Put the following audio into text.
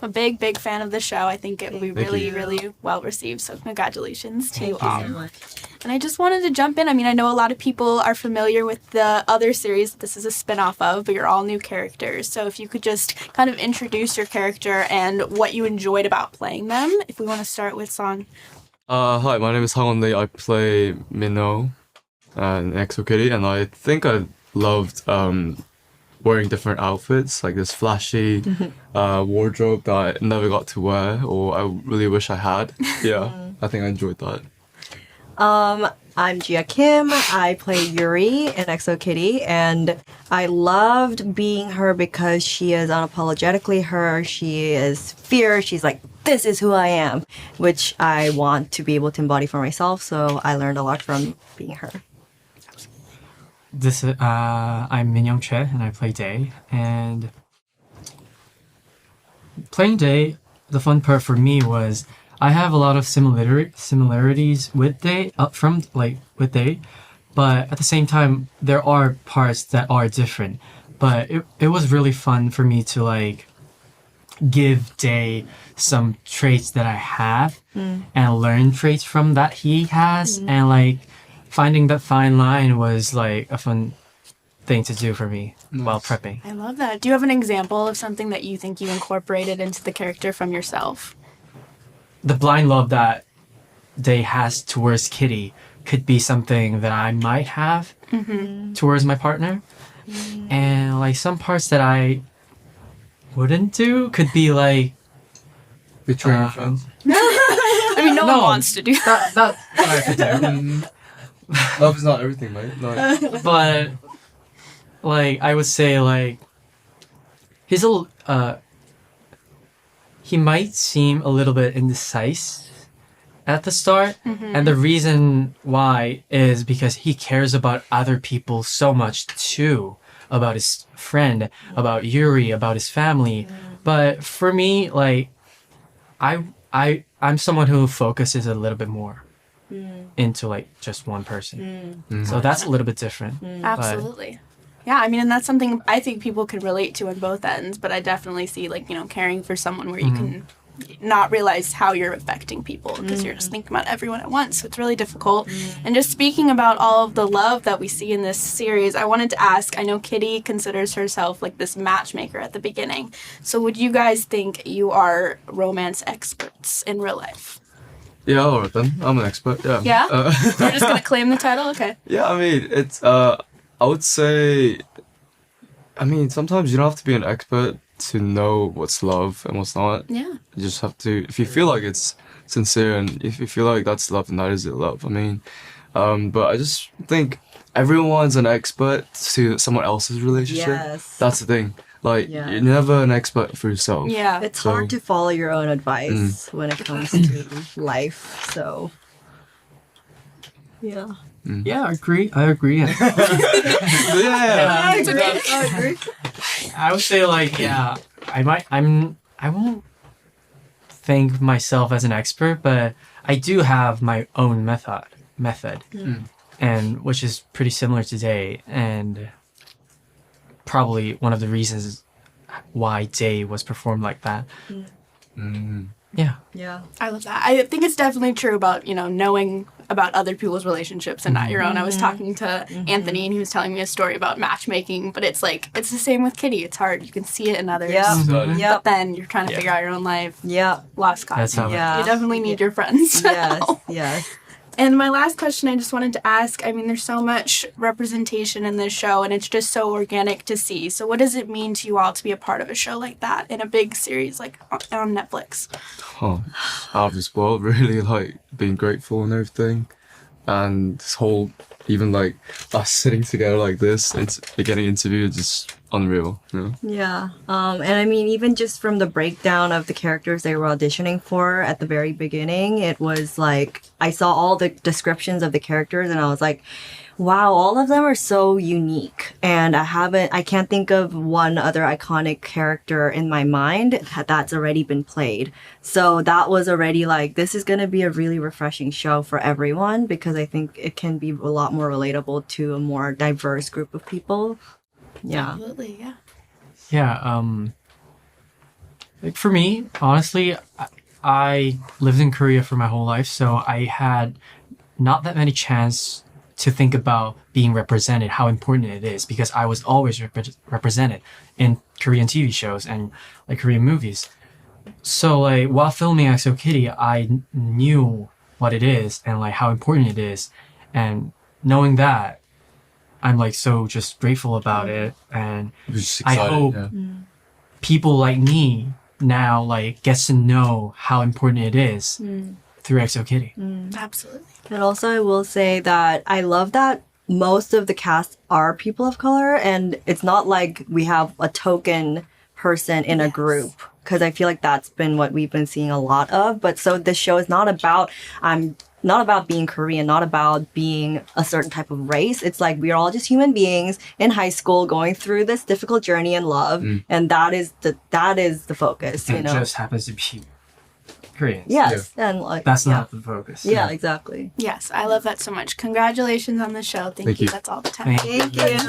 a big fan of the show. I think it will be really well received. So congratulations to you all. Thank you so much. And I just wanted to jump in. I mean, I know a lot of people are familiar with the other series that this is a spin-off of, but you're all new characters. So if you could just kind of introduce your character and what you enjoyed about playing them. If we want to start with Sang. Hi, my name is Sang Heon Lee. I play Minyeong in EXO Kitty, and I think I loved wearing different outfits, like this flashy wardrobe that I never got to wear, or I really wish I had. Yeah, I think I enjoyed that. I'm Gia Kim. I play Yuri in EXO Kitty, and I loved being her because she is unapologetically her. She is fierce. She's like, this is who I am, which I want to be able to embody for myself. So I learned a lot from being her. I'm Minyeong Choi, and I play Day. And playing Day, the fun part for me was I have a lot of similarities with Day, with Day, but at the same time, there are parts that are different. But it was really fun for me to like give Day some traits that I have and learn traits from that he has, and like finding that fine line was like a fun thing to do for me while prepping. I love that. Do you have an example of something that you think you incorporated into the character from yourself? The blind love that Day has towards Kitty could be something that I might have towards my partner. And like some parts that I wouldn't do could be like Betraying your friends. I mean, no one wants to do that. That's what I could do. Love is not everything, mate. No. But like I would say like he's he might seem a little bit indecisive at the start, and the reason why is because he cares about other people so much too, about his friend, about Yuri, about his family. But for me, like I'm someone who focuses a little bit more into like just one person. So that's a little bit different. Absolutely. Yeah, I mean, and that's something I think people could relate to on both ends, but I definitely see, like, you know, caring for someone where you can not realize how you're affecting people because you're just thinking about everyone at once, so it's really difficult. And just speaking about all of the love that we see in this series, I wanted to ask, I know Kitty considers herself like this matchmaker at the beginning, so would you guys think you are romance experts in real life? Yeah, alright then. I'm an expert. Yeah. Yeah? You're just gonna claim the title? Okay. Yeah, I mean, it's, I would say, I mean, sometimes you don't have to be an expert to know what's love and what's not. Yeah. You just have to, if you feel like it's sincere and if you feel like that's love, then that is it love. I mean, but I just think everyone's an expert to someone else's relationship. Yes. That's the thing. Like, you're never an expert for yourself. Yeah. It's hard to follow your own advice when it comes to life. So, yeah. Yeah, I agree. Yeah. I agree. I would say like I won't think myself as an expert, but I do have my own method, and which is pretty similar today, and probably one of the reasons why Day was performed like that. Yeah. Yeah. I love that. I think it's definitely true about, you know, knowing about other people's relationships and not your own. I was talking to Anthony and he was telling me a story about matchmaking, but it's like, it's the same with Kitty. It's hard. You can see it in others. But then you're trying to figure out your own life. Yeah. Lost cause. That's how You definitely need your friends. Yes. And my last question I just wanted to ask, I mean, there's so much representation in this show and it's just so organic to see. So what does it mean to you all to be a part of a show like that in a big series like on Netflix? Out of this world, really, like, being grateful and everything. And this whole, even like us sitting together like this and getting interviewed is just unreal, you know? Yeah. And I mean, even just from the breakdown of the characters they were auditioning for at the very beginning, it was like, I saw all the descriptions of the characters and I was like, wow, all of them are so unique. And I can't think of one other iconic character in my mind that's already been played. So that was already like, this is going to be a really refreshing show for everyone because I think it can be a lot more relatable to a more diverse group of people. Yeah. Absolutely, yeah. Yeah, Like for me, honestly, I lived in Korea for my whole life, so I had not that many chance to think about being represented, how important it is, because I was always represented in Korean TV shows and like Korean movies. So like while filming EXO Kitty, I knew what it is and like how important it is, and knowing that, I'm like so just grateful about it, and You're just I excited, hope yeah. people like me now like gets to know how important it is through EXO Kitty. Absolutely. And also, I will say that I love that most of the cast are people of color, and it's not like we have a token person in a group, because I feel like that's been what we've been seeing a lot of. But so this show is not about not about being Korean, not about being a certain type of race. It's like we're all just human beings in high school going through this difficult journey in love, and that is the focus. You It know, just happens to be Koreans. yes, and like That's not the focus. yeah, exactly. Yes, I love that so much. Congratulations on the show. Thank Thank you. you. That's all the time. Thank you. Thank you.